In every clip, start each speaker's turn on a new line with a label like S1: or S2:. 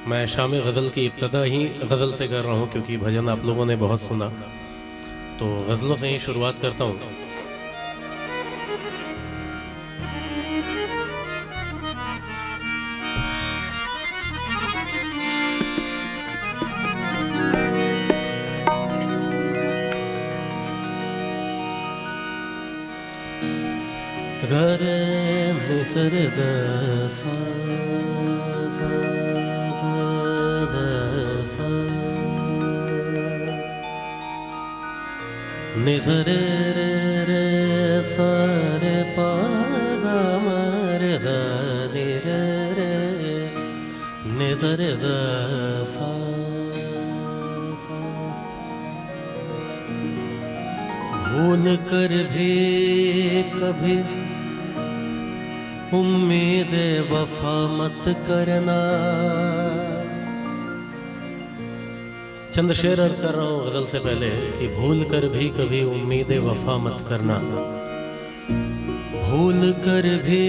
S1: मैं शाम गज़ल की इब्तदा ही गज़ल से कर रहा हूँ क्योंकि भजन आप लोगों ने बहुत सुना, तो गज़लों से ही शुरुआत करता हूँ। गर निसर द सा सा सा द सा निसर रे रे सा रे पा गा मा रे ध नि रे रे निसर द सा सा। भूल कर भी कभी उम्मीद वफा मत करना। चंद शेर अर्ज कर रहा हूँ गज़ल से पहले कि भूल कर भी कभी उम्मीद वफा मत करना। भूल कर भी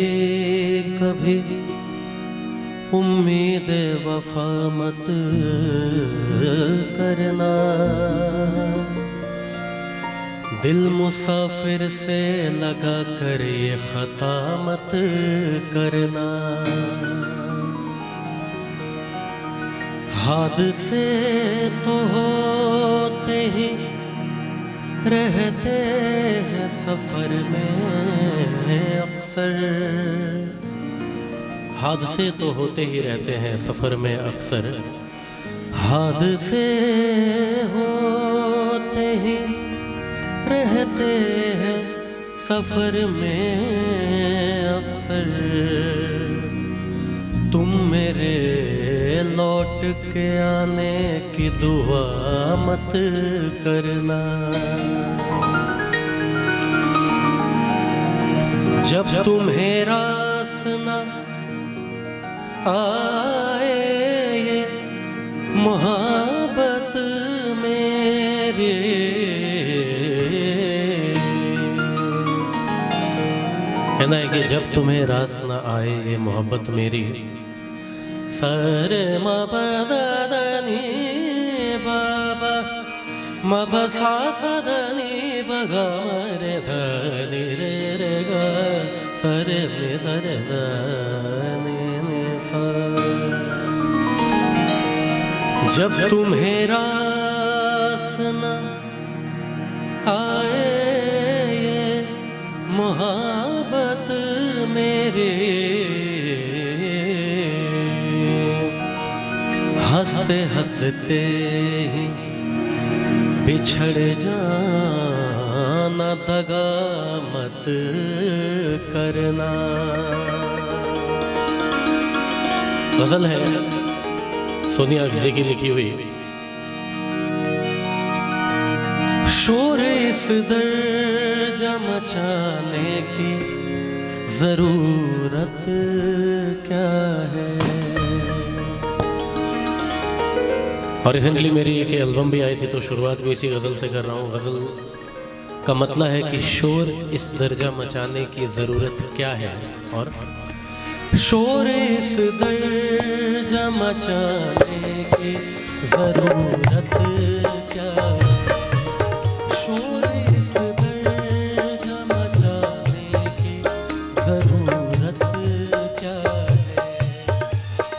S1: कभी उम्मीद वफा मत करना। दिल मुसाफिर से लगा कर ये खता मत करना। हादसे तो होते ही रहते हैं सफर में अक्सर। हादसे तो होते ही रहते हैं सफर में अक्सर। हादसे होते ही रहते हैं सफर में अक्सर। तुम मेरे लौट के आने की दुआ मत करना। जब तुम्हें रास न आए ये मोहब्बत मेरे, कहना है कि जब तुम्हें रास न आए ये मोहब्बत मेरी। सर मबदनी बाबा मबसा सदनी बगा रे धनी रे रे गा सर में सर धनी सा। जब तुम्हें रास न आए ये मोहब्बत मेरे, हंसते हंसते ही बिछड़ जाना। दगा मत करना। गजल है सोनिया अगज़ी की लिखी हुई। शोर इस दर्जा मचाने की जरूरत क्या है। और रिसेंटली मेरी एक एल्बम भी आई थी तो शुरुआत भी इसी गज़ल से कर रहा हूँ। गज़ल का मतलब है कि शोर इस दर्जा मचाने की ज़रूरत क्या है। और शोर इस दर्जा मचाने की ज़रूरत क्या है। शोर इस दर्जा मचाने की ज़रूरत क्या है।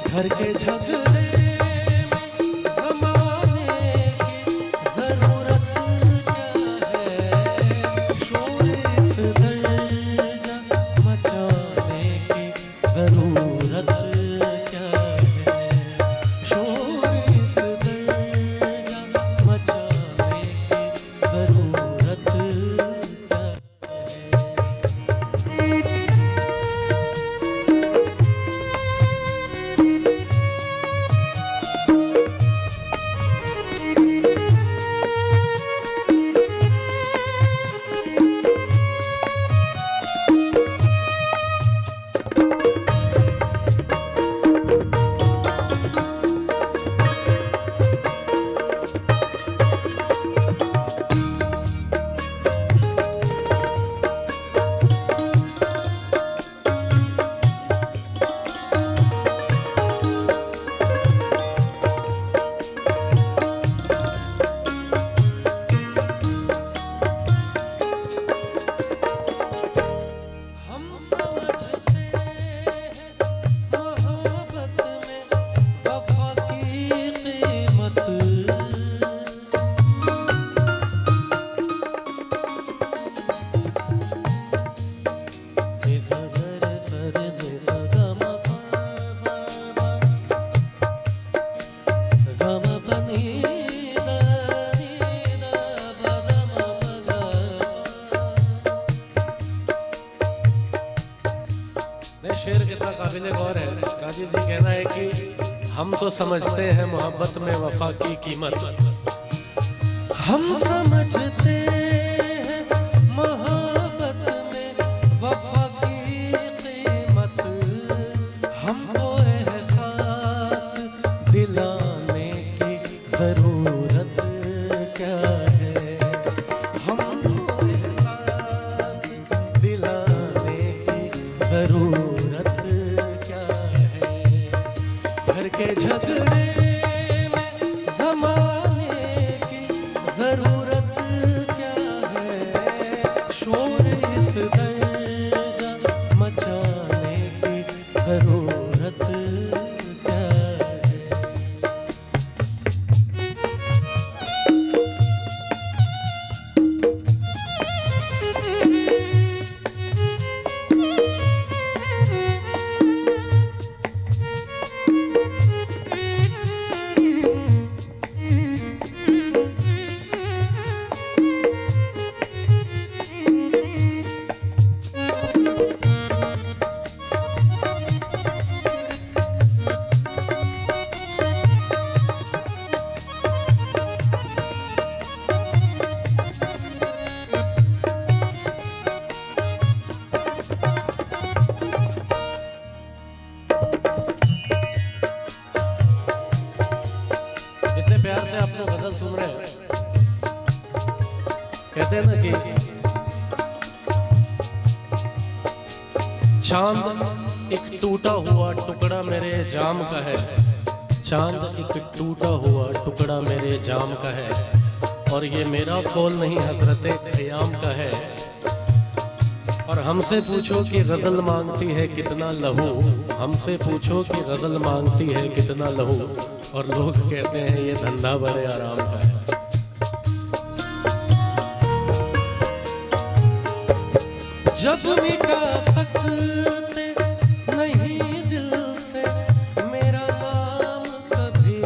S1: घर के झगड़े काबिल गौर है। काजी जी कहना है कि हम तो समझते हैं मोहब्बत में वफा की कीमत, हम समझते हैं मोहब्बत में वफा की कीमत, हमको एहसास दिलाने की जरूरत क्या है, हमको एहसास दिलाने की जरूरत क्या है। घर के झगड़े में जमाने की जरूरत क्या है, शोर इस दर्जा मचाने की जरूरत क्या है। प्यार से आप लोग गजल सुन रहे हैं, कहते हैं ना कि चांद एक टूटा हुआ टुकड़ा मेरे जाम का है, चांद एक टूटा हुआ टुकड़ा मेरे जाम का है, और ये मेरा फूल नहीं हजरत क़याम का है। और हमसे पूछो कि गजल मांगती है कितना लहू, हमसे पूछो कि गजल मांगती है कितना लहू, और लोग कहते हैं ये धंधा बड़े आराम का है। जब मिटा सकते नहीं दिल से मेरा नाम कभी,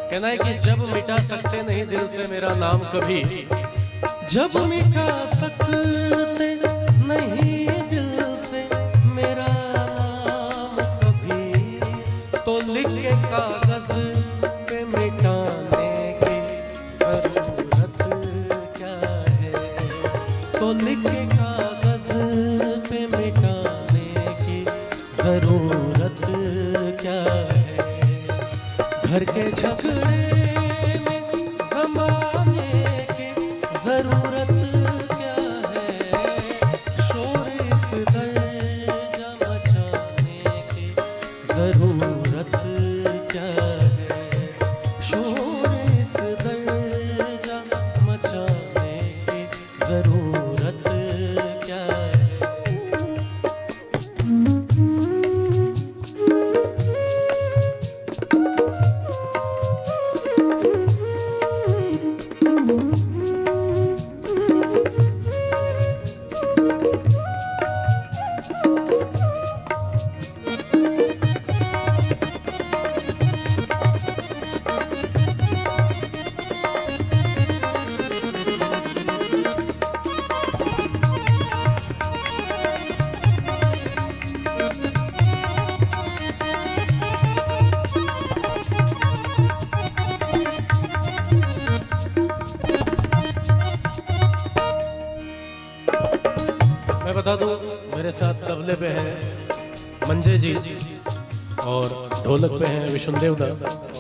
S1: कहना है कि जब मिटा सकते नहीं दिल से मेरा नाम कभी, जब मिटा सकते नहीं दिल से मेरा नाम कभी, तो लिख के कागज पे मिटाने की जरूरत क्या है, तो लिख के कागज पे मिटाने की जरूरत क्या है। घर के झगड़े में जमाने की जरूरत क्या है, शोर इस दर्जा मचाने की जरूरत क्या है, शोर इस दर्जा मचाने की जरूरत क्या है। मैं बता दूं, मेरे साथ तबले पे हैं मंजे जी, और ढोलक पे हैं विष्णुदेव दा,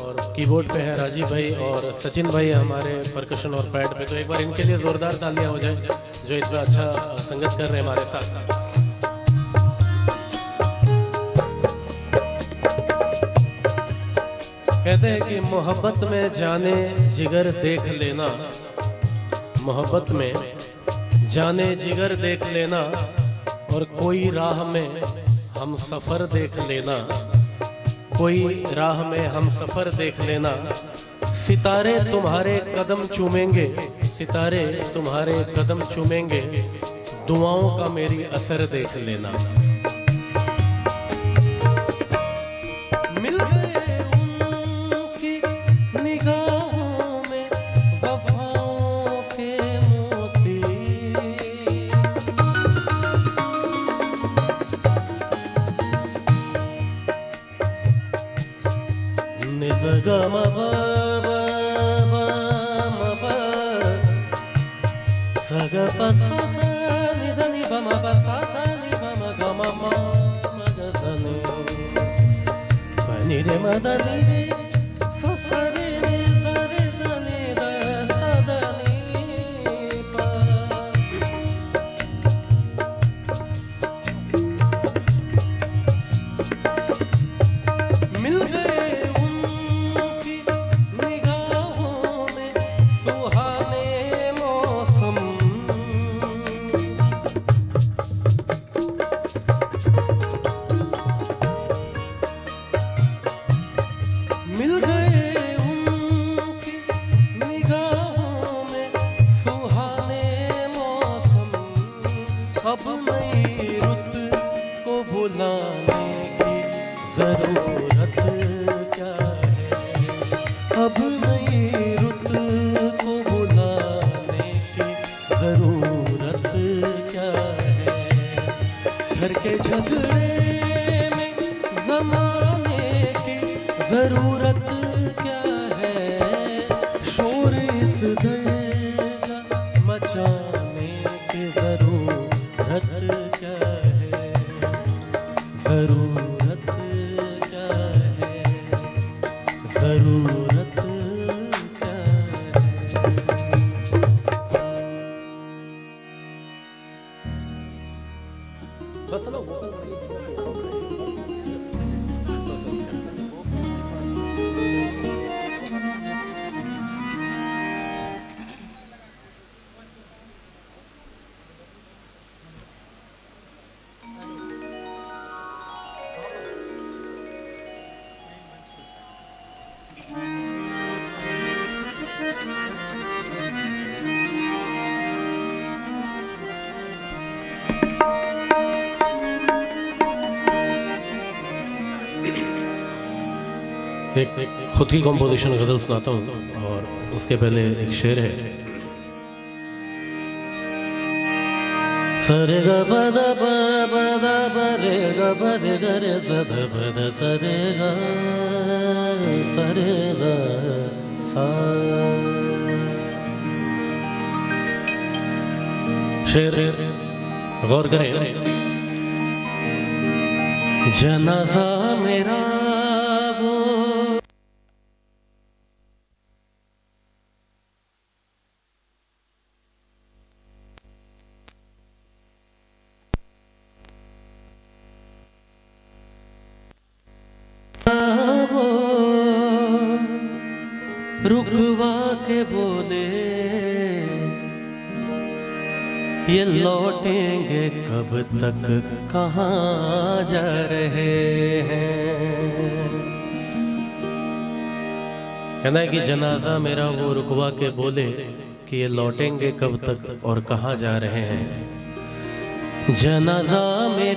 S1: और कीबोर्ड पे हैं राजीव भाई, और सचिन भाई हमारे परकशन और पैड पे। तो एक बार इनके लिए जोरदार तालियां हो जाए जो इतना अच्छा संगत कर रहे हैं हमारे साथ। कहते हैं कि मोहब्बत में जाने जिगर देख लेना, मोहब्बत में जाने जिगर देख लेना, और कोई राह में हम सफ़र देख लेना, कोई राह में हम सफर देख लेना, सितारे तुम्हारे कदम चूमेंगे, सितारे तुम्हारे कदम चूमेंगे, दुआओं का मेरी असर देख लेना। मिल गए उनकी निगाहों में वफाओं के मोती, निज़गम मिल गए उनकी निगाहों में सुहाने मौसम, मिल गए उनकी निगाहों में सुहाने मौसम। अब नई रुत को बुलाने की जरूरत क्या है, अब नई रुत को बुलाने की जरूरत क्या है। घर के झगड़े में जमाने की जरूरत क्या है, शोर इस दर्जा मचाने की जरूरत क्या है, जरूरत क्या है, जरूरत क्या है। बस ना एक खुद की कॉम्पोजिशन गज़ल सुनाता हूँ और उसके पहले एक शेर है। सरे ग ब द ब ब द ब रे ग ब रे ग रे स द ब द स रे ग सा। शेर गौर करें। जनाजा मेरा वो रुकवा के बोले ये लौटेंगे कब तक, कहाँ जा रहे हैं। कहना है कि जनाजा मेरा वो रुकवा के बोले कि ये लौटेंगे कब तक और कहाँ जा रहे हैं। जनाजा मेरा